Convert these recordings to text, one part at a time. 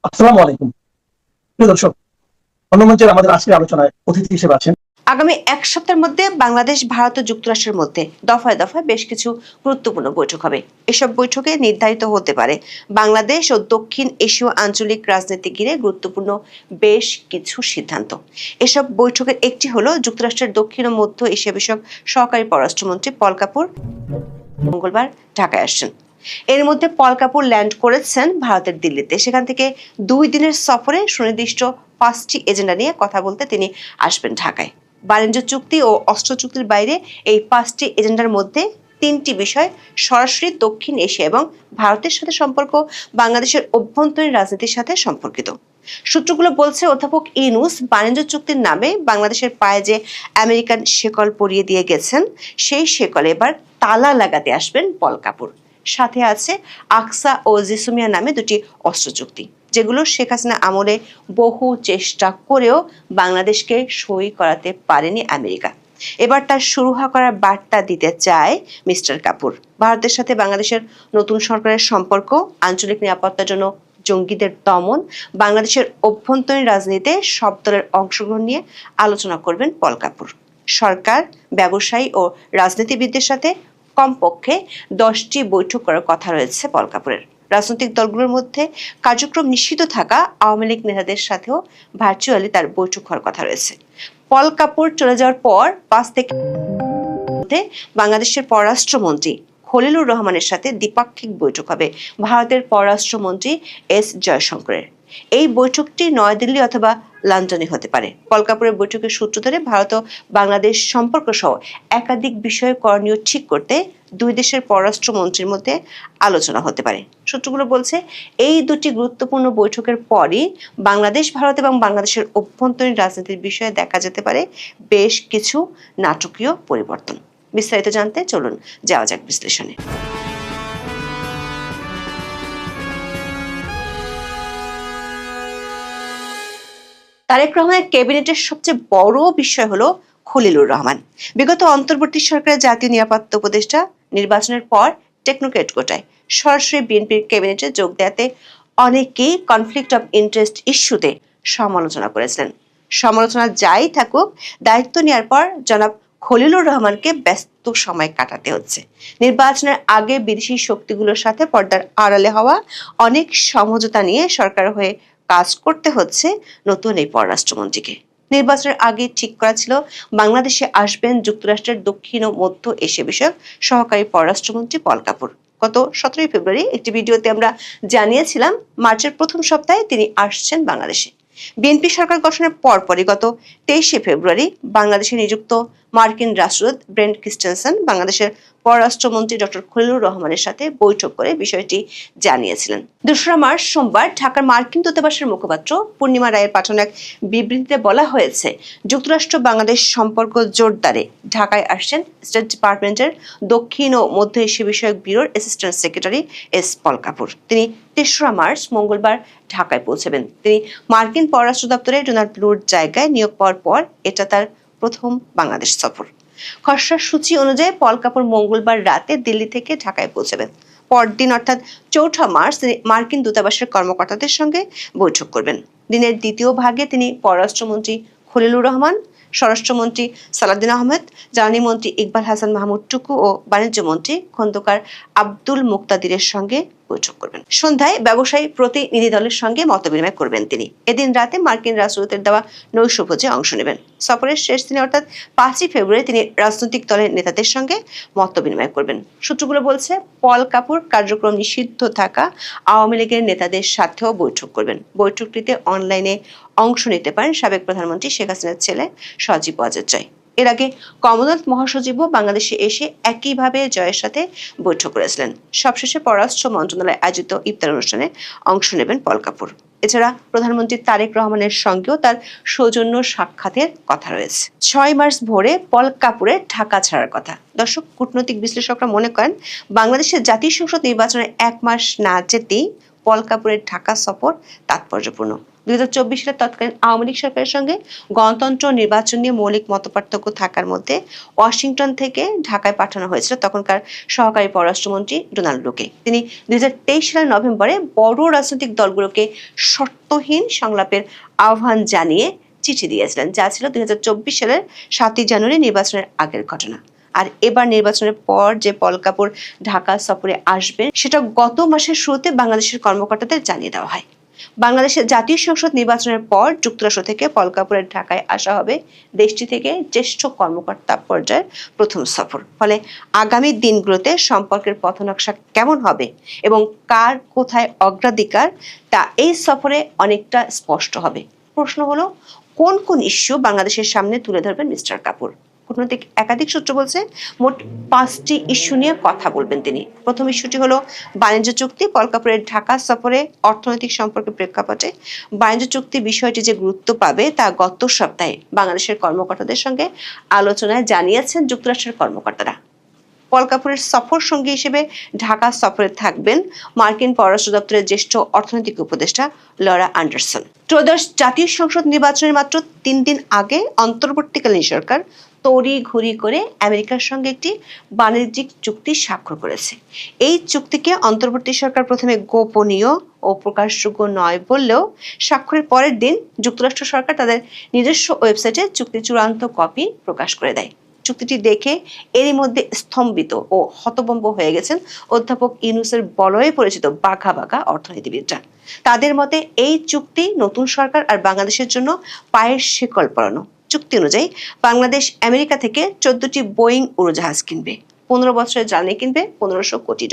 আসসালামু আলাইকুম। প্রিয় দর্শক, অন্যমঞ্চের আমাদের আজকের আলোচনায় অতিথি হিসেবে আছেন আগামী এক সপ্তাহের মধ্যে বাংলাদেশ, ভারত ও যুক্তরাষ্ট্রের মধ্যে দফায় দফায় বেশ কিছু গুরুত্বপূর্ণ বৈঠক হবে। এসব বৈঠকে নির্ধারিত হতে পারে বাংলাদেশ ও দক্ষিণ এশীয় আঞ্চলিক রাজনীতি ঘিরে গুরুত্বপূর্ণ বেশ কিছু সিদ্ধান্ত। এসব বৈঠকের একটি হলো যুক্তরাষ্ট্রের দক্ষিণ ও মধ্য এশিয়া বিষয়ক সহকারী পররাষ্ট্রমন্ত্রী পল কাপুর মঙ্গলবার ঢাকায় আসছেন। এর মধ্যে পল কাপুর ল্যান্ড করেছেন ভারতের দিল্লিতে। সেখান থেকে 2 দিনের সফরে সুনির্দিষ্ট 5টি এজেন্ডা নিয়ে কথা বলতে তিনি আসবেন ঢাকায়। বাণিজ্য চুক্তি ও অস্ত্র চুক্তির বাইরে এই 5টি এজেন্ডার মধ্যে 3টি বিষয় সরাসরি দক্ষিণ এশিয়া এবং ভারতের সাথে সম্পর্ক, বাংলাদেশের অভ্যন্তরীণ রাজনীতির সাথে সম্পর্কিত। সূত্রগুলো বলছে, অধ্যাপক ইউনূস বাণিজ্য চুক্তির নামে বাংলাদেশের পায়ে যে আমেরিকান শেকল পরিয়ে দিয়ে গেছেন, সেই শেকলে এবার তালা লাগাতে আসবেন পল কাপুর। সাথে আছে আকসা ও জিসুমিয়া নামে 2টি অস্ত্র চুক্তি, যেগুলো শেখ হাসিনা আমলে বহু চেষ্টা করেও বাংলাদেশকে সই করাতে পারেনি আমেরিকা। এবার তার সুরাহা করার বার্তা দিতে চায় মিস্টার কাপুর। ভারতের সাথে বাংলাদেশের নতুন সরকারের সম্পর্ক, আঞ্চলিক নিরাপত্তার জন্য জঙ্গিদের দমন, বাংলাদেশের অভ্যন্তরীণ রাজনীতিতে সব দলের অংশগ্রহণ নিয়ে আলোচনা করবেন পল কাপুর। সরকার, ব্যবসায়ী ও রাজনীতিবিদদের সাথে কমপক্ষে 10টি বৈঠক করার কথা রয়েছে পল কাপুরের। রাজনৈতিক দলগুলোর মধ্যে কার্যক্রম নিষিদ্ধ থাকা আওয়ামী লীগ নেতাদের সাথেও ভার্চুয়ালি তার বৈঠক হওয়ার কথা রয়েছে। পল কাপুর চলে যাওয়ার পর 5 থেকে বাংলাদেশের পররাষ্ট্রমন্ত্রী খলিলুর রহমানের সাথে দ্বিপাক্ষিক বৈঠক হবে ভারতের পররাষ্ট্রমন্ত্রী এস জয়শঙ্করের। এই বৈঠকটি নয়াদিল্লি অথবা লন্ডনে হতে পারে। পল কাপুরের বৈঠকের সূত্র ধরে ভারত ও বাংলাদেশ সম্পর্ক সহ একাধিক বিষয়ে করণীয় ঠিক করতে 2 দেশের পররাষ্ট্রমন্ত্রীর মধ্যে আলোচনা হতে পারে। সূত্রগুলো বলছে, এই 2টি গুরুত্বপূর্ণ বৈঠকের পরই বাংলাদেশ, ভারত এবং বাংলাদেশের অভ্যন্তরীণ রাজনীতির বিষয়ে দেখা যেতে পারে বেশ কিছু নাটকীয় পরিবর্তন। বিস্তারিত জানতে চলুন যাওয়া যাক বিশ্লেষণে। তারেক রহমানের ক্যাবিনেটের সবচেয়ে বড় বিষয় হলো খলিলুর রহমান। বিগত অন্তর্বর্তী সরকারের জাতীয় নিরাপত্তা উপদেষ্টা, নির্বাচনের পর টেকনোক্রেট কোটায় সরাসরি বিএনপির ক্যাবিনেটে যোগ দেওয়াতে অনেকেই কনফ্লিক্ট অফ ইন্টারেস্ট ইস্যুতে সমালোচনা করেছিলেন। সমালোচনা যাই থাকুক, দায়িত্ব নেওয়ার পর জনাব খলিলুর রহমানকে ব্যস্ত সময় কাটাতে হচ্ছে। নির্বাচনের আগে বিদেশি শক্তিগুলোর সাথে পর্দার আড়ালে হওয়া অনেক সমঝোতা নিয়ে সরকার হয়ে কাজ করতে হচ্ছে নতুন এই পররাষ্ট্রমন্ত্রীকে। নির্বাচনের আগে ঠিক করা ছিল বাংলাদেশে আসবেন যুক্তরাষ্ট্রের দক্ষিণ ও মধ্য এশিয়া বিষয়ক সহকারী পররাষ্ট্রমন্ত্রী পল কাপুর। গত 17 ফেব্রুয়ারি একটি ভিডিওতে আমরা জানিয়েছিলাম মার্চের প্রথম সপ্তাহে তিনি আসছেন বাংলাদেশে। বিএনপি সরকার গঠনের পরপরই গত 23 ফেব্রুয়ারি বাংলাদেশে নিযুক্ত মার্কিন রাষ্ট্রদূত ব্রেন্ট ক্রিস্টেনসেন বাংলাদেশের পররাষ্ট্রমন্ত্রী ডক্টর খলিলুর রহমানের সাথে বৈঠক করে বিষয়টি জানিয়েছিলেন। 2রা মার্চ সোমবার ঢাকার মার্কিন দূতাবাসের মুখপাত্র পূর্ণিমা রায়ের পাঠানো এক বিবৃতিতে বলা হয়েছে, যুক্তরাষ্ট্র বাংলাদেশ সম্পর্ক জোরদারে ঢাকায় আসছেন স্টেট ডিপার্টমেন্টের দক্ষিণ ও মধ্য এশিয়া বিষয়ক ব্যুরোর অ্যাসিস্ট্যান্ট সেক্রেটারি এস পল কাপুর। তিনি 3রা মার্চ মঙ্গলবার ঢাকায় পৌঁছবেন। তিনি মার্কিন পররাষ্ট্র দপ্তরে ডোনাল্ড লুর জায়গায় নিয়োগ পাওয়ার পর এটা তার প্রথম বাংলাদেশ সফর। খসড়া সূচি অনুযায়ী পল কাপুর মঙ্গলবার রাতে দিল্লি থেকে ঢাকায় পৌঁছবেন। পরদিন অর্থাৎ 4 মার্চ তিনি মার্কিন দূতাবাসের কর্মকর্তাদের সঙ্গে বৈঠক করবেন। দিনের দ্বিতীয় ভাগে তিনি পররাষ্ট্রমন্ত্রী খলিলুর রহমান, স্বরাষ্ট্রমন্ত্রী সালাউদ্দিন আহমেদ, জ্বালানি মন্ত্রী ইকবাল হাসান মাহমুদ টুকু ও বাণিজ্য মন্ত্রী খন্দকার আব্দুল মুক্তাদিরের সঙ্গে বৈঠক করবেন। সন্ধ্যায় ব্যবসায়ী প্রতিনিধি দলের সঙ্গে মতবিনিময় করবেন তিনি। এদিন রাতে মার্কিন রাষ্ট্রদূতের দেওয়া নৈশভোজে অংশ নেবেন। সফরের শেষ দিনে অর্থাৎ 5 ফেব্রুয়ারি তিনি রাজনৈতিক দলের নেতাদের সঙ্গে মতবিনিময় করবেন। সূত্রগুলো বলছে, পল কাপুর কার্যক্রম নিষিদ্ধ থাকা আওয়ামী লীগের নেতাদের সাথেও বৈঠক করবেন। বৈঠকটিতে অনলাইনে অংশ নিতে পারেন সাবেক প্রধানমন্ত্রী শেখ হাসিনার ছেলে সজীব ওয়াজেদ জয়। এর আগে কমনওয়েলথ মহাসচিবও বাংলাদেশে এসে একইভাবে জয়ের সাথে বৈঠক করেছিলেন। সবশেষে পররাষ্ট্র মন্ত্রণালয় আয়োজিত ইফতার অনুষ্ঠানে অংশ নেবেন পল কাপুর। এছাড়া প্রধানমন্ত্রী তারেক রহমানের সঙ্গেও তার সৌজন্য সাক্ষাতের কথা রয়েছে। 6 মার্চ ভোরে পল কাপুরের ঢাকা ছাড়ার কথা। দর্শক, কূটনৈতিক বিশ্লেষকরা মনে করেন বাংলাদেশের জাতীয় সংসদ নির্বাচনের 1 মাস না যেতেই পল কাপুরের ঢাকা সফর তাৎপর্যপূর্ণ। 2024 সালে তৎকালীন আওয়ামী লীগ সরকারের সঙ্গে গণতন্ত্র নির্বাচন নিয়ে মৌলিক মতপার্থক্য থাকার মধ্যে ওয়াশিংটন থেকে ঢাকায় পাঠানো হয়েছিল তখনকার সহকারী পররাষ্ট্রমন্ত্রী ডোনাল্ড লুকে। তিনি 2023 সালের নভেম্বরে বড় রাজনৈতিক দলগুলোকে শর্তহীন সংলাপের আহ্বান জানিয়ে চিঠি দিয়েছিলেন, যা ছিল 2024 সালের 7 জানুয়ারি নির্বাচনের আগের ঘটনা। আর এবার নির্বাচনের পর যে পল কাপুর ঢাকা সফরে আসবেন সেটা গত মাসের শুরুতে বাংলাদেশের কর্মকর্তাদের জানিয়ে দেওয়া হয়। বাংলাদেশের জাতীয় সংসদ নির্বাচনের পর যুক্তরাষ্ট্র থেকে পল কাপুরের ঢাকায় আসা হবে দেশটি থেকে জ্যেষ্ঠ কর্মকর্তা পর্যায়ের প্রথম সফর। ফলে আগামী দিনগুলোতে সম্পর্কের পথনকশা কেমন হবে এবং কার কোথায় অগ্রাধিকার তা এই সফরে অনেকটা স্পষ্ট হবে। প্রশ্ন হলো, কোন কোন ইস্যু বাংলাদেশের সামনে তুলে ধরবেন মিস্টার কাপুর? কূটনৈতিক একাধিক সূত্র বলছে মোট 5টি ইস্যু নিয়ে কথা বলবেন তিনি। প্রথম ইস্যুটি হলো বাণিজ্য চুক্তি। পল কাপুরের ঢাকা সফরে অর্থনৈতিক সম্পর্কের প্রেক্ষাপটে বাণিজ্য চুক্তি বিষয়টি যে গুরুত্ব পাবে তা গত সপ্তাহে বাংলাদেশের কর্মকর্তাদের সঙ্গে আলোচনায় জানিয়েছেন যুক্তরাষ্ট্রের কর্মকর্তারা। পল কাপুরের সফর সঙ্গী হিসেবে ঢাকা সফরে থাকবেন মার্কিন পররাষ্ট্র দপ্তরের জ্যেষ্ঠ অর্থনৈতিক উপদেষ্টা লরা অ্যান্ডারসন। ত্রয়োদশ জাতীয় সংসদ নির্বাচনের মাত্র 3 দিন আগে অন্তর্বর্তীকালীন সরকার তড়িঘড়ি করে আমেরিকার সঙ্গে একটি বাণিজ্যিক চুক্তি স্বাক্ষর করেছে। এই চুক্তিকে অন্তর্বর্তী সরকার প্রথমে গোপনীয় ও প্রকাশযোগ্য নয় বললেও স্বাক্ষরের পরের দিন যুক্তরাষ্ট্র সরকার তাদের নিজস্ব ওয়েবসাইটে চুক্তির চূড়ান্ত কপি প্রকাশ করে দেয়। চুক্তিটি দেখে এরই মধ্যে স্তম্ভিত ও হতভম্ব হয়ে গেছেন অধ্যাপক ইউনূসের বলয়ে পরিচিত বাঘা বাঘা অর্থনীতিবিদরা। তাদের মতে এই চুক্তি নতুন সরকার আর বাংলাদেশের জন্য পায়ের শিকল পরানো। চুক্তি অনুযায়ী বাংলাদেশ আমেরিকা থেকে 14টি বোয়িং উড়োজাহাজ কিনবে, 15 বছরের জ্বালানি কিনবে $1500 কোটি।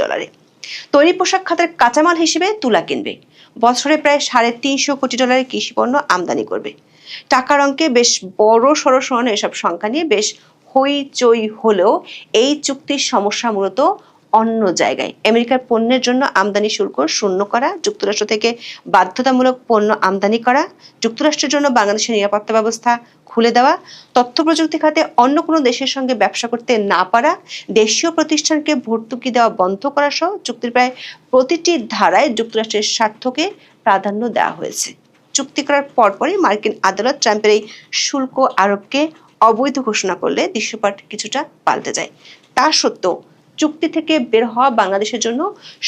তৈরি পোশাক খাতের কাঁচামাল হিসেবে তুলা কিনবে, বছরে প্রায় $350 কোটি কৃষি পণ্য আমদানি করবে। টাকার অঙ্কে বেশ বড় সড় সরানো এসব সংখ্যা নিয়ে বেশ হইচই হলেও এই চুক্তির সমস্যা মূলত অন্য জায়গায়। আমেরিকার পণ্যের জন্য আমদানি শুল্ক শূন্য করা, যুক্তরাষ্ট্র থেকে বাধ্যতামূলক পণ্য আমদানি করা, যুক্তরাষ্ট্রের জন্য বাংলাদেশের নিরাপত্তা ব্যবস্থা খুলে দেওয়া, তথ্য প্রযুক্তি খাতে অন্য কোনো দেশের সঙ্গে ব্যবসা করতে না পারা, দেশীয় প্রতিষ্ঠানকে ভর্তুকি দেওয়া বন্ধ করা সহ চুক্তির প্রায় প্রতিটি ধারায় যুক্তরাষ্ট্রের স্বার্থকে প্রাধান্য দেওয়া হয়েছে। চুক্তি করার পরপরই মার্কিন আদালত ট্রাম্পের এই শুল্ক আরোপকে অবৈধ ঘোষণা করলে দৃশ্যপট কিছুটা পাল্টে যায়। তা সত্ত্বেও চুক্তি থেকে বের হওয়া বাংলাদেশের জন্য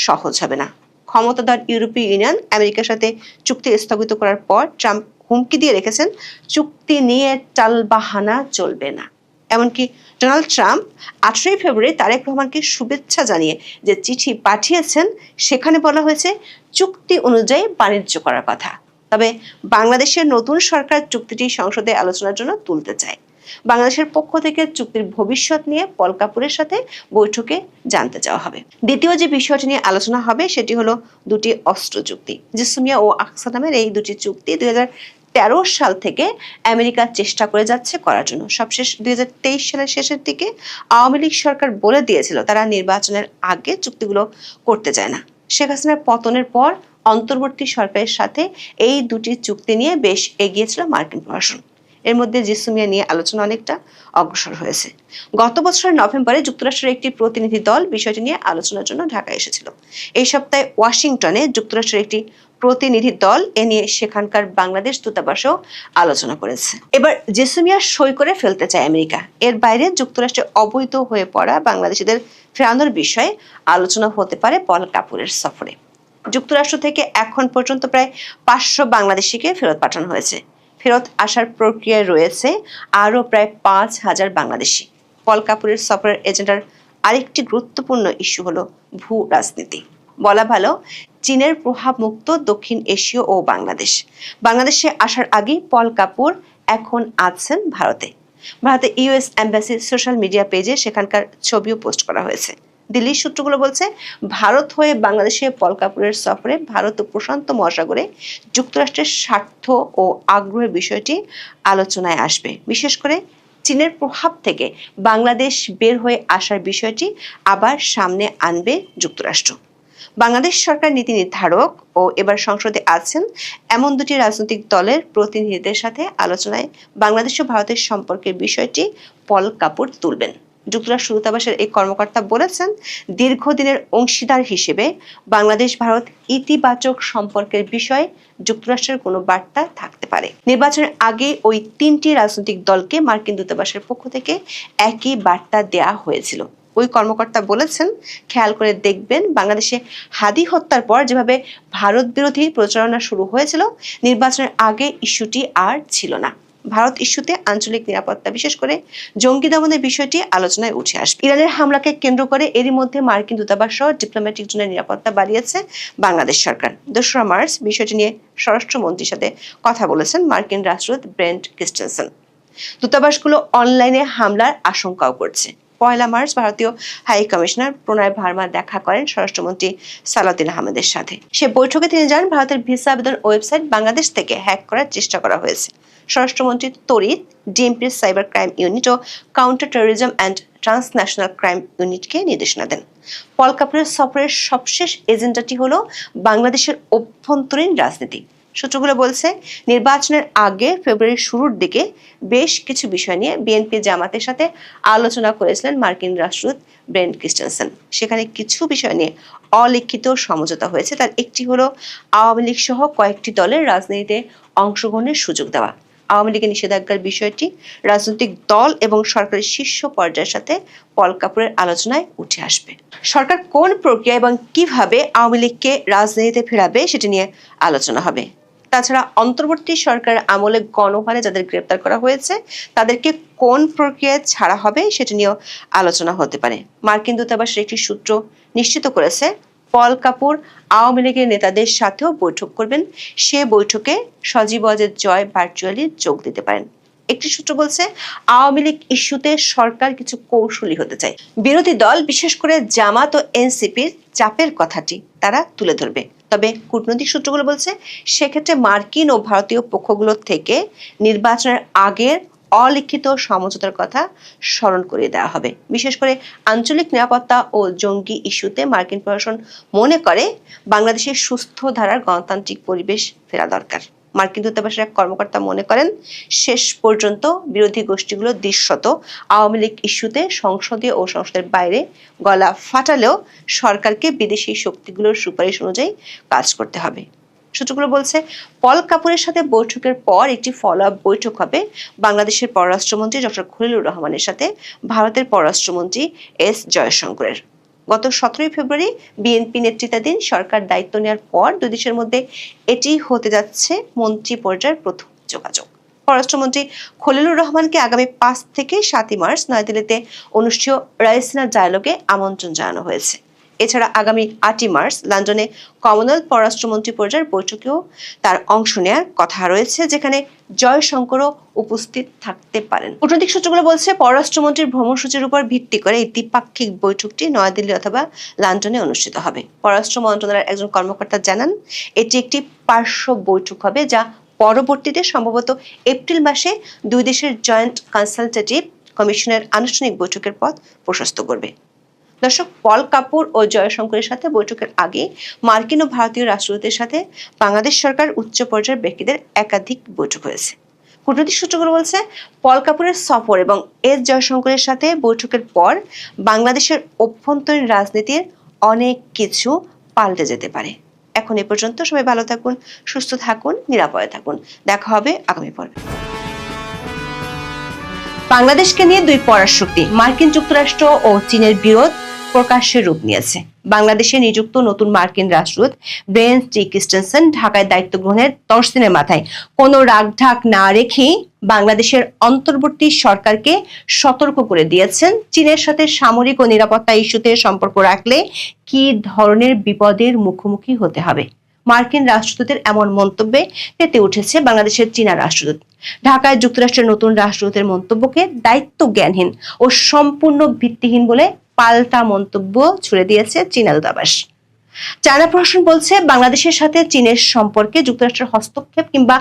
সহজ হবে না। ক্ষমতাধর ইউরোপীয় ইউনিয়ন আমেরিকার সাথে চুক্তি স্থগিত করার পর ট্রাম্প হুমকি দিয়ে রেখেছেন চুক্তি নিয়ে টালবাহানা চলবে না। এমনকি ডোনাল্ড ট্রাম্প 18 ফেব্রুয়ারি তারেক রহমানকে শুভেচ্ছা জানিয়ে যে চিঠি পাঠিয়েছেন সেখানে বলা হয়েছে চুক্তি অনুযায়ী বাণিজ্য করার কথা। তবে বাংলাদেশের নতুন সরকার চুক্তিটি সংসদে আলোচনার জন্য তুলতে চায়। বাংলাদেশের পক্ষ থেকে চুক্তির ভবিষ্যৎ নিয়ে পল কাপুরের সাথে বৈঠকে জানতে চাওয়া হবে। দ্বিতীয় যে বিষয়টি নিয়ে আলোচনা হবে সেটি হলো দুটি অস্ত্র চুক্তি। জিসমিয়া ও আকসা নামের এই দুটি চুক্তি 2013 সাল থেকে আমেরিকা চেষ্টা করে যাচ্ছে করার জন্য। সবশেষ 2023 সালের শেষের দিকে আওয়ামী লীগ সরকার বলে দিয়েছিল তারা নির্বাচনের আগে চুক্তিগুলো করতে চায় না। শেখ হাসিনার পতনের পর অন্তর্বর্তী সরকারের সাথে এই দুটি চুক্তি নিয়ে বেশ এগিয়েছিল মার্কিন প্রশাসন। এর মধ্যে জিসমিয়া নিয়ে আলোচনা অনেকটা অগ্রসর হয়েছে। গত বছরের নভেম্বরে যুক্তরাষ্ট্রের একটি প্রতিনিধি দল বিষয়টি নিয়ে আলোচনার জন্য ঢাকায় এসেছিল। এই সপ্তাহে ওয়াশিংটনে যুক্তরাষ্ট্রের একটি প্রতিনিধি দল এ নিয়ে সেখানকার বাংলাদেশ দূতাবাসেও আলোচনা করেছে। এবার জেসমিয়া সই করে ফেলতে চায় আমেরিকা। এর বাইরে যুক্তরাষ্ট্রে অবৈধ হয়ে পড়া বাংলাদেশিদের ফেরানোর বিষয়ে আলোচনা হতে পারে পল কাপুরের সফরে। যুক্তরাষ্ট্র থেকে এখন পর্যন্ত প্রায় 500 বাংলাদেশিকে ফেরত পাঠানো হয়েছে। ফেরত আসার প্রক্রিয়ায় রয়েছে আরও প্রায় 5000 বাংলাদেশি। পল কাপুরের সফরের এজেন্ডার আরেকটি গুরুত্বপূর্ণ ইস্যু হলো ভূ রাজনীতি। বলা ভালো, চীনের প্রভাব মুক্ত দক্ষিণ এশীয় ও বাংলাদেশে আসার আগে পল কাপুর এখন আছেন ভারতে। ইউএস এম্বাসির সোশ্যাল মিডিয়া পেজে সেখানকার ছবিও পোস্ট করা হয়েছে। দিল্লির সূত্রগুলো বলছে ভারত হয়ে বাংলাদেশে পল কাপুরের সফরে ভারত ও প্রশান্ত মহাসাগরে যুক্তরাষ্ট্রের স্বার্থ ও আগ্রহের বিষয়টি আলোচনায় আসবে। বিশেষ করে চীনের প্রভাব থেকে বাংলাদেশ বের হয়ে আসার বিষয়টি আবার সামনে আনবে যুক্তরাষ্ট্র। বাংলাদেশ সরকার নীতি নির্ধারক ও এবার সংসদে আছেন এমন দুটি রাজনৈতিক দলের প্রতিনিধিদের সাথে আলোচনায় বাংলাদেশ ও ভারতের সম্পর্কের বিষয়টি পল কাপুর তুলবেন। যুক্তরাষ্ট্র দূতাবাসের এই কর্মকর্তা বলেছেন, দীর্ঘদিনের অংশীদার হিসেবে বাংলাদেশ ভারত ইতিবাচক সম্পর্কের বিষয়ে যুক্তরাষ্ট্রের কোনো বার্তা থাকতে পারে। নির্বাচনের আগে ওই তিনটি রাজনৈতিক দলকে মার্কিন দূতাবাসের পক্ষ থেকে একই বার্তা দেয়া হয়েছিল। ওই কর্মকর্তা বলেছেন, খেয়াল করে দেখবেন, বাংলাদেশে হাদি হত্যার পর যেভাবে ভারত বিরোধী প্রচারণা শুরু হয়েছিল, নির্বাচনের আগে ইস্যুটি আর ছিল না। ভারত ইস্যুতে আঞ্চলিক নিরাপত্তা, বিশেষ করে জঙ্গি দমনের বিষয়টি আলোচনায় উঠে আসবে। ইরানের হামলাকে কেন্দ্র করে এরই মধ্যে মার্কিন দূতাবাস সহ ডিপ্লোম্যাটিক জোনের নিরাপত্তা বাড়িয়েছে বাংলাদেশ সরকার। 2রা মার্চ বিষয়টি নিয়ে স্বরাষ্ট্রমন্ত্রীর সাথে কথা বলেছেন মার্কিন রাষ্ট্রদূত ব্রেন্ট ক্রিস্টেনসেন। দূতাবাসগুলো অনলাইনে হামলার আশঙ্কাও করছে। 1 মার্চ ভারতীয় হাই কমিশনার প্রণয় ভার্মা দেখা করেন স্বরাষ্ট্রমন্ত্রী সালাউদ্দিন আহমেদের সাথে। সে বৈঠকে তিনি জানান, ভারতের ভিসা আবেদন ওয়েবসাইট বাংলাদেশ থেকে হ্যাক করার চেষ্টা করা হয়েছে। স্বরাষ্ট্রমন্ত্রী তড়িৎ ডিএমপির সাইবার ক্রাইম ইউনিট ও counter terrorism and transnational crime ইউনিটকে নির্দেশনা দেন। পল কাপুরের সফরের সবশেষ এজেন্ডাটি হলো বাংলাদেশের অভ্যন্তরীণ রাজনীতি। সূত্রগুলো বলছে, নির্বাচনের আগে ফেব্রুয়ারির শুরুর দিকে বেশ কিছু বিষয় নিয়ে বিএনপি জামাতের সাথে আলোচনা করেছিলেন মার্কিন রাষ্ট্রদূত ব্রেন্ট ক্রিস্টেনসেন। সেখানে কিছু বিষয় নিয়ে অলিখিত সমঝোতা হয়েছে। তার একটি হলো আওয়ামী লীগ সহ কয়েকটি দলের রাজনীতিতে অংশগ্রহণের সুযোগ দেওয়া। আওয়ামী লীগের নিষেধাজ্ঞার বিষয়টি রাজনৈতিক দল এবং সরকারের শীর্ষ পর্যায়ের সাথে পল কাপুরের আলোচনায় উঠে আসবে। সরকার কোন প্রক্রিয়া এবং কিভাবে আওয়ামী লীগকে রাজনীতিতে ফেরাবে সেটি নিয়ে আলোচনা হবে। তাছাড়া অন্তর্বর্তী সরকারের আমলে গণহারে যাদের গ্রেপ্তার করা হয়েছে তাদেরকে কোন প্রক্রিয়ায় ছাড়া হবে সেটি নিয়েও আলোচনা হতে পারে। মার্কিন দূতাবাসের একটি সূত্র নিশ্চিত করেছে, পল কাপুর আওয়ামী লীগের নেতাদের সাথেও বৈঠক করবেন। সে বৈঠকে সজীব ওয়াজেদ জয় ভার্চুয়ালি যোগ দিতে পারেন। একটি সূত্র বলছে, আওয়ামী লীগ ইস্যুতে সরকার কিছু কৌশলী হতে চায়। বিরোধী দল, বিশেষ করে জামাত ও এনসিপির চাপের কথাটি তারা তুলে ধরবে। তবে কূটনৈতিক সূত্রগুলো বলছে, সেক্ষেত্রে মার্কিন ও ভারতীয় পক্ষগুলোর থেকে নির্বাচনের আগের অলিখিত সমঝোতার কথা স্মরণ করিয়ে দেওয়া হবে। বিশেষ করে আঞ্চলিক নিরাপত্তা ও জঙ্গি ইস্যুতে মার্কিন প্রশাসন মনে করে বাংলাদেশের সুস্থ ধারার গণতান্ত্রিক পরিবেশ ফেরা দরকার। মার্কিন দূতাবাসের এক কর্মকর্তা মনে করেন, শেষ পর্যন্ত বিরোধী গোষ্ঠীগুলো দৃশ্যত আওয়ামী লীগ ইস্যুতে সংসদীয় ও সংসদের বাইরে গলা ফাটালেও সরকারকে বিদেশি শক্তিগুলোর সুপারিশ অনুযায়ী কাজ করতে হবে। সূত্রগুলো বলছে, পল কাপুরের সাথে বৈঠকের পর একটি ফলো আপ বৈঠক হবে বাংলাদেশের পররাষ্ট্রমন্ত্রী ডক্টর খলিলুর রহমানের সাথে ভারতের পররাষ্ট্রমন্ত্রী এস জয়শঙ্করের। গত 17 ফেব্রুয়ারি বিএনপি নেতৃত্বাধীন সরকার দায়িত্ব নেওয়ার পর দুই দেশের মধ্যে এটি হতে যাচ্ছে মন্ত্রী পর্যায়ের প্রথম যোগাযোগ। পররাষ্ট্রমন্ত্রী খলিলুর রহমানকে আগামী 5 থেকে 7 মার্চ নয়াদিল্লিতে অনুষ্ঠেয় রাইসিনা ডায়ালগে আমন্ত্রণ জানানো হয়েছে। এছাড়া আগামী 8 মার্চ লন্ডনে কমনওয়েলথ পররাষ্ট্রমন্ত্রী পর্যায়ের বৈঠকেও তার অংশ নেওয়ার কথা রয়েছে, যেখানে জয়শঙ্করও উপস্থিত থাকতে পারেন। কূটনৈতিক সূত্রগুলো বলছে, পররাষ্ট্রমন্ত্রীর ভ্রমণসূচির উপর ভিত্তি করে এই দ্বিপাক্ষিক বৈঠকটি নয়াদিল্লি অথবা লন্ডনে অনুষ্ঠিত হবে। পররাষ্ট্র মন্ত্রণালয়ের একজন কর্মকর্তা জানান, এটি একটি পার্শ্ব বৈঠক হবে, যা পরবর্তীতে সম্ভবত এপ্রিল মাসে দুই দেশের জয়েন্ট কনসালটেটিভ কমিশনের আনুষ্ঠানিক বৈঠকের পথ প্রশস্ত করবে। দর্শক, পল কাপুর ও জয়শঙ্করের সাথে বৈঠকের আগে মার্কিন ও ভারতীয় রাষ্ট্রদূতের সাথে বাংলাদেশ সরকার উচ্চ পর্যায়ের ব্যক্তিদের একাধিক বৈঠক হয়েছে। কূটনৈতিক সূত্রগুলো বলছে, পল কাপুরের সফর এবং এস জয়শঙ্করের সাথে বৈঠকের পর বাংলাদেশের অভ্যন্তরীণ রাজনীতির অনেক কিছু পাল্টে যেতে পারে। এখন এ পর্যন্ত। সবাই ভালো থাকুন, সুস্থ থাকুন, নিরাপদে থাকুন। দেখা হবে আগামী পর্বে। বাংলাদেশকে নিয়ে দুই পরাশক্তি মার্কিন যুক্তরাষ্ট্র ও চীনের বিরোধ প্রকাশ্যে রূপ নিয়েছে। বাংলাদেশে নিযুক্ত নতুন মার্কিন রাষ্ট্রদূত ব্রেন্ট ক্রিস্টেনসেন ঢাকায় দায়িত্ব গ্রহণের 10 দিনের মাথায় কোনো রাগঢাক না রেখে বাংলাদেশের অন্তর্বর্তী সরকারকে সতর্ক করে দিয়েছেন, চীনের সাথে সামরিক ও নিরাপত্তা ইস্যুতে সম্পর্ক রাখলে কি ধরনের বিপদের মুখোমুখি হতে হবে। মার্কিন রাষ্ট্রদূতের এমন মন্তব্যে তেতে উঠেছে বাংলাদেশের চীনা রাষ্ট্রদূত। ঢাকায় যুক্তরাষ্ট্রের নতুন রাষ্ট্রদূতের মন্তব্যকে দায়িত্ব জ্ঞানহীন ও সম্পূর্ণ ভিত্তিহীন বলে পাল্টা মন্তব্য ছুড়ে দিয়েছে চীনা দূতাবাস। চায়না প্রশাসন বলছে, বাংলাদেশের সাথে চীনের সম্পর্কে যুক্তরাষ্ট্রের হস্তক্ষেপ কিংবা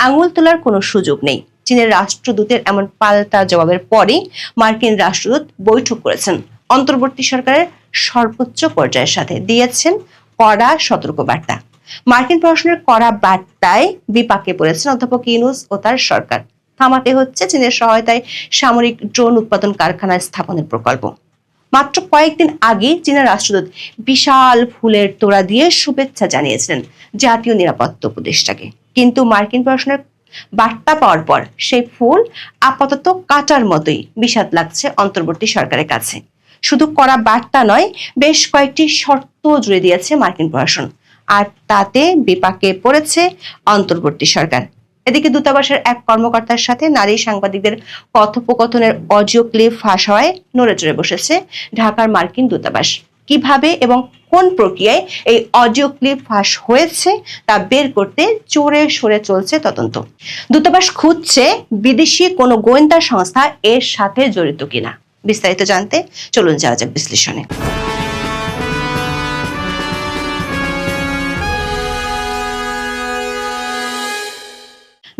আঙুল তোলার কোনো সুযোগ নেই। চীনের রাষ্ট্রদূতের এমন পাল্টা জবাবের পরে মার্কিন রাষ্ট্রদূত বৈঠক করেছেন অন্তর্বর্তী সরকারের সর্বোচ্চ পর্যায়ের সাথে, দিয়েছেন কড়া সতর্কবার্তা। মার্কিন প্রশাসনের কড়া বার্তায় বিপাকে পড়েছেন অধ্যাপক ইউনূস ও তার সরকার। থামাতে হচ্ছে চীনের সহায়তায় সামরিক ড্রোন উৎপাদন কারখানা স্থাপনের প্রকল্প। মাত্র কয়েকদিন আগে চীনের রাষ্ট্রদূত বিশাল ফুলের তোড়া দিয়ে শুভেচ্ছা জানিয়েছিলেন জাতীয় নিরাপত্তা উপদেষ্টাকে, কিন্তু মার্কিন প্রশাসনের বার্তা পাওয়ার পর সেই ফুল আপাতত কাটার মতোই বিষাদ লাগছে অন্তর্বর্তী সরকারের কাছে। শুধু করা বার্তা নয়, বেশ কয়েকটি শর্ত জুড়ে দিয়েছে মার্কিন প্রশাসন, আর তাতে বিপাকে পড়েছে অন্তর্বর্তী সরকার। এদিকে দূতাবাসের এক কর্মকর্তার সাথে নারী সাংবাদিকদের কথোপকথনের অডিও ক্লিপ ফাঁস হওয়ায় নড়েচড়ে বসেছে ঢাকার মার্কিন দূতাবাস। কিভাবে এবং কোন প্রক্রিয়ায় এই অডিও ক্লিপ ফাঁস হয়েছে তা বের করতে জোরে সোরে চলছে তদন্ত। দূতাবাস খুঁজছে বিদেশি কোনো গোয়েন্দা সংস্থা এর সাথে জড়িত কিনা। বিস্তারিত জানতে চলুন যাওয়া যাক বিশ্লেষণে।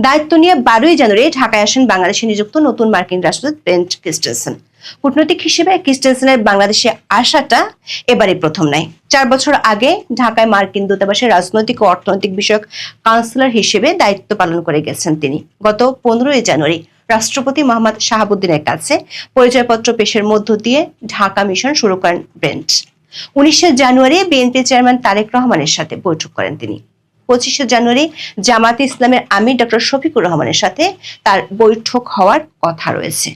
দায়িত্ব নিয়ে 12ই জানুয়ারি ঢাকায় আসেন বাংলাদেশে নিযুক্ত নতুন মার্কিন রাষ্ট্রদূত ব্রেন্ট ক্রিস্টেনসেন। কূটনৈতিক হিসেবে ক্রিস্টেনসেনের বাংলাদেশে আসাটা এবারই প্রথম নয়। 4 বছর আগে ঢাকায় মার্কিন দূতাবাসের রাজনৈতিক ও অর্থনৈতিক বিষয়ক কাউন্সিলর হিসেবে দায়িত্ব পালন করে গেছেন তিনি। গত 15ই জানুয়ারি রাষ্ট্রপতি মোহাম্মদ শাহাবুদ্দিনের কাছে পরিচয়পত্র পেশের মধ্য দিয়ে ঢাকা মিশন শুরু করেন ব্রেন্ট। 19শে জানুয়ারি বিএনপি চেয়ারম্যান তারেক রহমানের সাথে বৈঠক করেন তিনি। 25শে জানুয়ারি জামায়াতে ইসলামের আমির ডক্টর শফিকুর রহমানের সাথে তার বৈঠক হওয়ার কথা রয়েছে।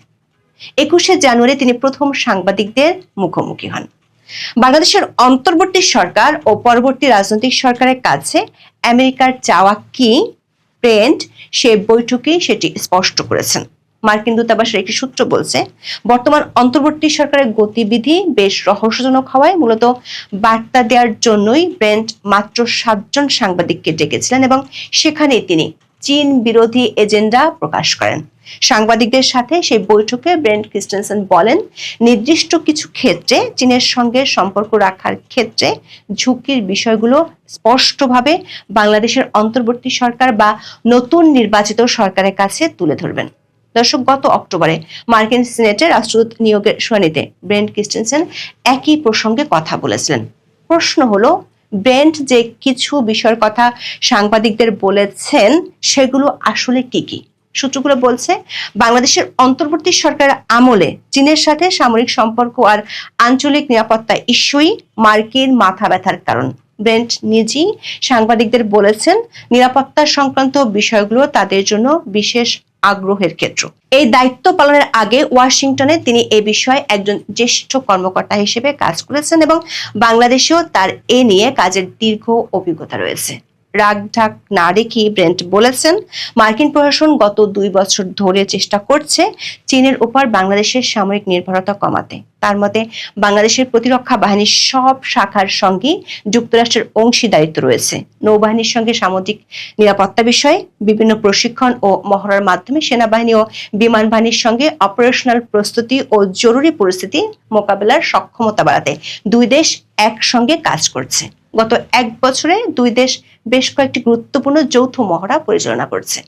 21শে জানুয়ারি তিনি প্রথম সাংবাদিকদের মুখোমুখি হন। বাংলাদেশের অন্তর্বর্তী সরকার ও পরবর্তী রাজনৈতিক সরকারের কাছে আমেরিকার চাওয়া কি, ব্রেন্ট সে বৈঠকে সেটি স্পষ্ট করেছেন। মার্কিন দূতাবাসের একটি সূত্র বলছে, বর্তমান অন্তর্বর্তী সরকারের গতিবিধি বেশ রহস্যজনক হওয়ায় মূলত বার্তা দেওয়ার জন্যই ব্রেন্ট মাত্র 7 জন সাংবাদিককে ডেকেছিলেন এবং সেখানেই তিনি চীন বিরোধী এজেন্ডা প্রকাশ করেন। সাংবাদিকদের সাথে সেই বৈঠকে ব্রেন্ট ক্রিস্টেনসেন বলেন, নির্দিষ্ট কিছু ক্ষেত্রে চীনের সঙ্গে সম্পর্ক রাখার ক্ষেত্রে ঝুঁকির বিষয়গুলো স্পষ্টভাবে বাংলাদেশের অন্তর্বর্তী সরকার বা নতুন নির্বাচিত সরকারের কাছে তুলে ধরবেন। দর্শক, গত অক্টোবরে মার্কিন সিনেটে রাষ্ট্রদূত নিয়োগের শুনানিতে ব্রেন্ট ক্রিস্টেনসেন একই প্রসঙ্গে কথা বলেছিলেন। প্রশ্ন হলো, ব্রেন্ট যে কিছু বিষয়ের কথা সাংবাদিকদের বলেছেন সেগুলো আসলে কি কি? সূত্রগুলো বলছে, বাংলাদেশের অন্তর্বর্তী সরকারের আমলে চীনের সাথে সামরিক সম্পর্ক আর আঞ্চলিক নিরাপত্তা ইস্যুই মার্কিন মাথা ব্যথার কারণ। ব্রেন্ট নিজেই সাংবাদিকদের বলেছেন, নিরাপত্তা সংক্রান্ত বিষয়গুলো তাদের জন্য বিশেষ আগ্রহের ক্ষেত্র। এই দায়িত্ব পালনের আগে ওয়াশিংটনে তিনি এ বিষয়ে একজন জ্যেষ্ঠ কর্মকর্তা হিসেবে কাজ করেছেন এবং বাংলাদেশেও তার এ নিয়ে কাজের দীর্ঘ অভিজ্ঞতা রয়েছে। রাগ ঢাক না রেখে ব্রেন্ট বলেছেন, মার্কিন প্রশাসন গত 2 বছর ধরে চেষ্টা করছে চীনের উপর বাংলাদেশের সামরিক নির্ভরতা কমাতে। তার মতে, বাংলাদেশের প্রতিরক্ষা বাহিনীর সব শাখার সঙ্গে যুক্তরাষ্ট্রের অংশীদারিত্ব রয়েছে। নৌবাহিনীর সঙ্গে সামুদ্রিক নিরাপত্তা বিষয়ে বিভিন্ন প্রশিক্ষণ ও মহড়ার মাধ্যমে সেনাবাহিনী ও বিমান বাহিনীর সঙ্গে অপারেশনাল প্রস্তুতি ও জরুরি পরিস্থিতি মোকাবেলার সক্ষমতা বাড়াতে 2 দেশ একসঙ্গে কাজ করছে। গত 1 বছরে 2 দেশ বেশ কয়েকটি গুরুত্বপূর্ণ যৌথ মহড়া পরিচালনা করছে।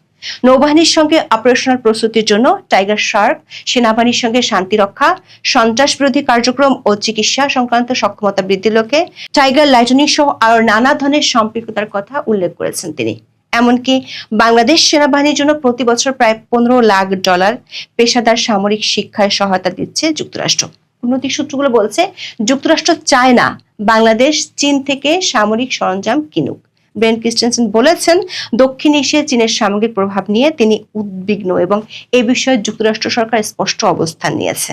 নৌবাহিনীর সঙ্গে অপারেশনাল প্রস্তুতির জন্য টাইগার শার্ক, সেনাবাহিনীর সঙ্গে শান্তি রক্ষা, সন্ত্রাস বিরোধী কার্যক্রম ও চিকিৎসা সংক্রান্ত সক্ষমতা বৃদ্ধির লক্ষ্যে টাইগার লাইটনিং সহ আরো নানা ধরনের সম্পৃক্ততার কথা উল্লেখ করেছেন তিনি। এমনকি বাংলাদেশ সেনাবাহিনীর জন্য প্রতি বছর প্রায় $15 লাখ পেশাদার সামরিক শিক্ষায় সহায়তা দিচ্ছে যুক্তরাষ্ট্র। কূটনৈতিক সূত্রগুলো বলছে, যুক্তরাষ্ট্র চায় না বাংলাদেশ চীন থেকে সামরিক সরঞ্জাম কিনুক। ব্রেন্ট ক্রিস্টেনসেন বলেছেন, দক্ষিণ এশিয়ায় চীনের সামগ্রিক প্রভাব নিয়ে তিনি উদ্বিগ্ন এবং এ বিষয়ে যুক্তরাষ্ট্র সরকার স্পষ্ট অবস্থান নিয়েছে।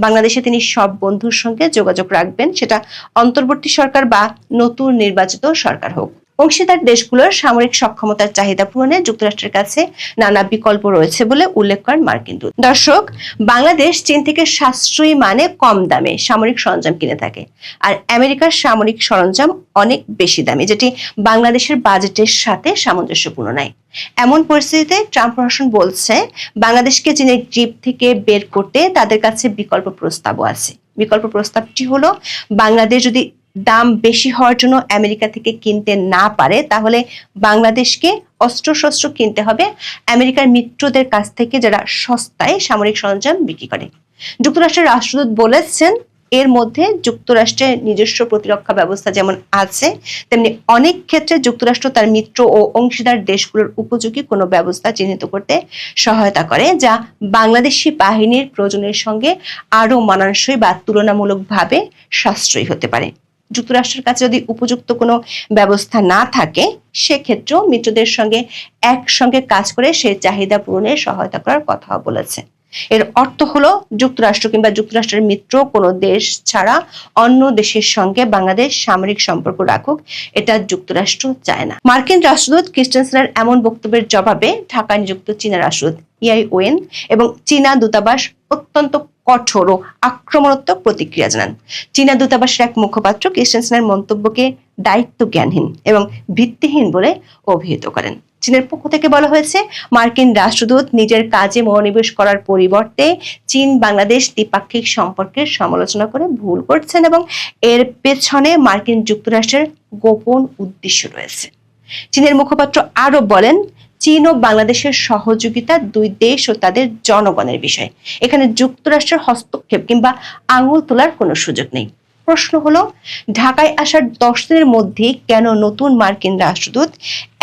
বাংলাদেশে তিনি সব বন্ধুর সঙ্গে যোগাযোগ রাখবেন, সেটা অন্তর্বর্তী সরকার বা নতুন নির্বাচিত সরকার হোক। অংশীদার দেশগুলোর সামরিক সক্ষমতার চাহিদা পূরণে যুক্তরাষ্ট্রের কাছে নানা বিকল্প রয়েছে বলে উল্লেখ করেন মার্কিন দূত। দর্শক, বাংলাদেশ চীন থেকে সাশ্রয়ী মানে কম দামে সামরিক সরঞ্জাম কিনে থাকে, আর আমেরিকার সামরিক সরঞ্জাম অনেক বেশি দামি, যেটি বাংলাদেশের বাজেটের সাথে সামঞ্জস্যপূর্ণ নয়। এমন পরিস্থিতিতে ট্রাম্প প্রশাসন বলছে, বাংলাদেশকে চীনের গ্রিপ থেকে বের করতে তাদের কাছে বিকল্প প্রস্তাবও আছে। বিকল্প প্রস্তাবটি হলো, বাংলাদেশ যদি দাম বেশি হওয়ার জন্য আমেরিকা থেকে কিনতে না পারে, তাহলে বাংলাদেশকে অস্ত্রশস্ত্র কিনতে হবে আমেরিকার মিত্রদের কাছ থেকে, যারা সস্তায় সামরিক সরঞ্জাম বিক্রি করে। যুক্তরাষ্ট্রের রাষ্ট্রদূত বলেছেন, এর মধ্যে যুক্তরাষ্ট্রের নিজস্ব প্রতিরক্ষা ব্যবস্থা যেমন আছে, তেমনি অনেক ক্ষেত্রে যুক্তরাষ্ট্র তার মিত্র ও অংশীদার দেশগুলোর উপযোগী কোনো ব্যবস্থা চিহ্নিত করতে সহায়তা করে, যা বাংলাদেশি বাহিনীর প্রয়োজনের সঙ্গে আরো মানানসই বা তুলনামূলকভাবে সাশ্রয়ী হতে পারে। যুক্তরাষ্ট্রের কাছে যদি উপযুক্ত কোনো ব্যবস্থা না থাকে, সেক্ষেত্রেও মিত্রদের সঙ্গে একসঙ্গে কাজ করে সেই চাহিদা পূরণে সহায়তা করার কথাও বলেছে। এর অর্থ হলো যুক্তরাষ্ট্র কিংবা যুক্তরাষ্ট্রের মিত্র কোনো দেশ ছাড়া অন্য দেশের সঙ্গে বাংলাদেশ সামরিক সম্পর্ক রাখুক, এটা যুক্তরাষ্ট্র চায় না। মার্কিন রাষ্ট্রদূত ক্রিস্টেনসেনের এমন বক্তব্যের জবাবে ঢাকায় নিযুক্ত চীনা রাষ্ট্রদূত ইয়াই ওয়েন এবং চীনা দূতাবাস অত্যন্ত কঠোর ও আক্রমণাত্মক প্রতিক্রিয়া জানান। চীনা দূতাবাসের এক মুখপাত্র ক্রিস্টেনসেনের মন্তব্যকে দায়িত্ব জ্ঞানহীন এবং ভিত্তিহীন বলে অভিহিত করেন। চীনের পক্ষ থেকে বলা হয়েছে, মার্কিন রাষ্ট্রদূত নিজের কাজে মনোনিবেশ করার পরিবর্তে চীন বাংলাদেশ দ্বিপাক্ষিক সম্পর্কের সমালোচনা করে ভুল করছেন এবং এর পেছনে মার্কিন যুক্তরাষ্ট্রের গোপন উদ্দেশ্য রয়েছে। চীনের মুখপাত্র আরো বলেন, চীন ও বাংলাদেশের সহযোগিতা দুই দেশ ও তাদের জনগণের বিষয়। এখানে যুক্তরাষ্ট্রের হস্তক্ষেপ কিংবা আঙুল তোলার কোনো সুযোগ নেই। প্রশ্ন হলো, ঢাকায় আসার 10 দিনের মধ্যে কেন নতুন মার্কিন রাষ্ট্রদূত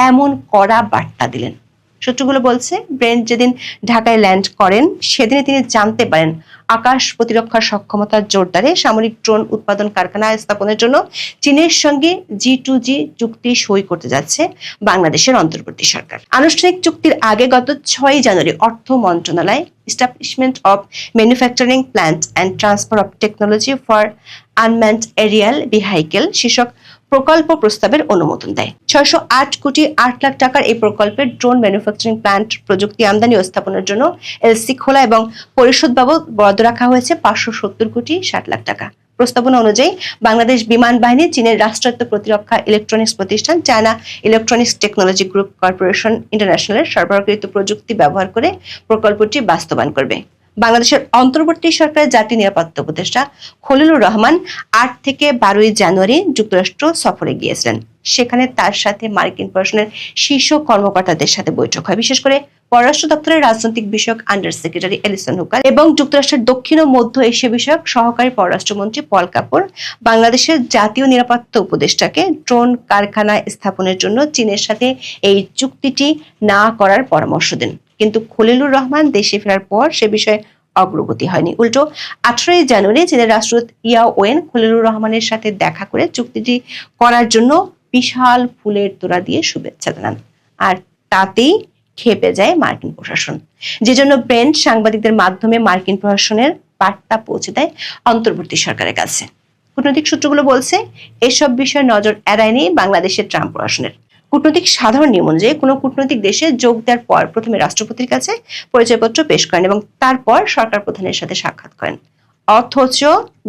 এমন কড়া বার্তা দিলেন? সূত্রগুলো বলছে, ব্রেন্ট যেদিন ঢাকায় ল্যান্ড করেন সেদিনে তিনি জানতে পারেন আকাশ প্রতিরক্ষার সক্ষমতা জোরদারে সামরিক ড্রোন উৎপাদন কারখানা স্থাপনের জন্য চীনের সঙ্গে G2G চুক্তি সই করতে যাচ্ছে বাংলাদেশের অন্তর্বর্তী সরকার। আনুষ্ঠানিক চুক্তির আগে গত 6 জানুয়ারি অর্থ মন্ত্রণালয় establishment of manufacturing plant and transfer of technology for unmanned Arial vehicle শীর্ষক প্রকল্প প্রস্তাবের অনুমোদন দেয়। 608 কোটি 8 লাখ টাকার এই প্রকল্পের ড্রোন ম্যানুফ্যাকচারিং প্ল্যান্ট প্রযুক্তি আমদানি ও স্থাপনের জন্য এলসি খোলা এবং পরিশোধ বাবদ বরাদ্দ রাখা হয়েছে 570 কোটি 60 লাখ টাকা। প্রস্তাবনা অনুযায়ী বাংলাদেশ বিমান বাহিনী চীনের রাষ্ট্রায়ত্ত প্রতিরক্ষা ইলেকট্রনিক্স প্রতিষ্ঠান China electronics technology group corporation ইন্টারন্যাশনালের সরবরাহকৃত প্রযুক্তি ব্যবহার করে প্রকল্পটি বাস্তবায়ন করবে। বাংলাদেশের অন্তর্বর্তী সরকারের জাতীয় নিরাপত্তা উপদেষ্টা খলিলুর রহমান 8 থেকে 12 জানুয়ারি যুক্তরাষ্ট্র সফরে গিয়েছিলেন। সেখানে তার সাথে মার্কিন প্রশাসনের শীর্ষ কর্মকর্তাদের সাথে বৈঠক হয়। বিশেষ করে পররাষ্ট্র দপ্তরের রাজনৈতিক বিষয়ক আন্ডার সেক্রেটারি এলিসন হুকার এবং যুক্তরাষ্ট্রের দক্ষিণ ও মধ্য এশিয়া বিষয়ক সহকারী পররাষ্ট্রমন্ত্রী পল কাপুর বাংলাদেশের জাতীয় নিরাপত্তা উপদেষ্টাকে ড্রোন কারখানা স্থাপনের জন্য চীনের সাথে এই চুক্তিটি না করার পরামর্শ দেন। কিন্তু খলিলুর রহমান দেশে ফেরার পর সে বিষয়ে অগ্রগতি হয়নি। উল্টো 18 জানুয়ারি চীনের রাষ্ট্রদূত ইয়া ওয়েন খলিলুর রহমানের সাথে দেখা করে চুক্তিটি করার জন্য বিশাল ফুলের তোড়া দিয়ে শুভেচ্ছা জানান। আর তাতেই ক্ষেপে যায় মার্কিন প্রশাসন, যে জন্য ব্রেন্ট সাংবাদিকদের মাধ্যমে মার্কিন প্রশাসনের বার্তা পৌঁছে দেয় অন্তর্বর্তী সরকারের কাছে। কূটনৈতিক সূত্রগুলো বলছে, এসব বিষয়ে নজর এড়ায়নি বাংলাদেশের ট্রাম্প প্রশাসনের। কূটনৈতিক সাধারণ নিয়ম অনুযায়ী কোনো কূটনৈতিক দেশে যোগ দেওয়ার পর প্রথমে রাষ্ট্রপতির কাছে পরিচয়পত্র পেশ করেন এবং তারপর সরকার প্রধানের সাথে সাক্ষাৎ করেন। অথচ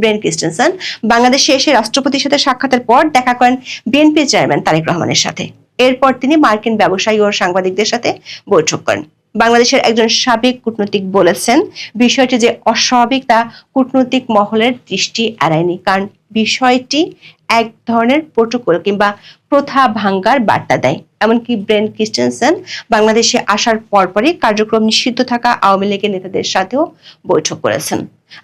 ব্রেন্ট ক্রিস্টেনসেন বাংলাদেশে এসে রাষ্ট্রপতির সাথে সাক্ষাতের পর দেখা করেন বিএনপি চেয়ারম্যান তারেক রহমানের সাথে। এরপর তিনি মার্কিন ব্যবসায়ী ও সাংবাদিকদের সাথে বৈঠক করেন। বাংলাদেশের একজন সাবেক কূটনৈতিক বলেছেন, বিষয়টি যে অস্বাভাবিক তা কূটনৈতিক মহলের দৃষ্টি এড়ায়নি, কারণ বিষয়টি এক ধরনের প্রোটোকল কিংবা প্রথা ভাঙ্গার বার্তা দেয়। এমনকি ব্রেন্ট ক্রিস্টেনসেন বাংলাদেশে আসার পরপরই কার্যক্রম নিষিদ্ধ থাকা আওয়ামী লীগের নেতাদের সাথেও বৈঠক করেছেন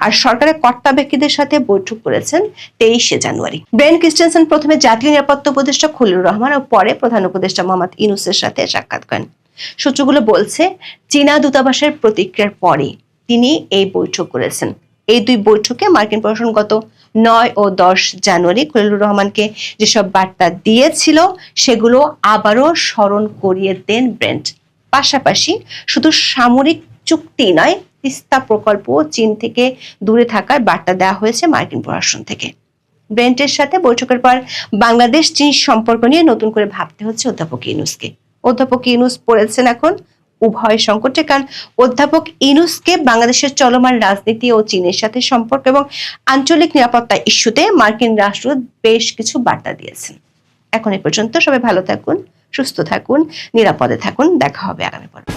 আর সরকারের কর্তা ব্যক্তিদের সাথে বৈঠক করেছেন 23 জানুয়ারি। ব্রেন্ট ক্রিস্টেনসেন প্রথমে জাতীয় নিরাপত্তা উপদেষ্টা খলিলুর রহমান ও পরে প্রধান উপদেষ্টা মোহাম্মদ ইউনূসের সাথে সাক্ষাৎ করেন। সূত্রগুলো বলছে, চীনা দূতাবাসের প্রতিক্রিয়ার পরে তিনি এই বৈঠক করেছেন। এই দুই বৈঠকে মার্কিন প্রশাসন গত 9 ও 10 জানুয়ারি খলিলুর রহমানকে যেসব বার্তা দিয়েছিল সেগুলো আবারও স্মরণ করিয়ে দেন ব্রেন্ট। পাশাপাশি শুধু সামরিক চুক্তি নয়, তিস্তা প্রকল্প চীন থেকে দূরে থাকার বার্তা দেওয়া হয়েছে মার্কিন প্রশাসন থেকে। ব্রেন্টের সাথে বৈঠকের পর বাংলাদেশ চীন সম্পর্ক নিয়ে নতুন করে ভাবতে হচ্ছে অধ্যাপক ইউনূসকে। অধ্যাপক ইউনূস পড়েছেন এখন উভয় সংকটে, কারণ অধ্যাপক ইউনূসকে বাংলাদেশের চলমান রাজনীতি ও চীনের সাথে সম্পর্ক এবং আঞ্চলিক নিরাপত্তা ইস্যুতে মার্কিন রাষ্ট্রদূত বেশ কিছু বার্তা দিয়েছেন। এখন এ পর্যন্ত সবাই ভালো থাকুন, সুস্থ থাকুন, নিরাপদে থাকুন। দেখা হবে আগামী পর্বে।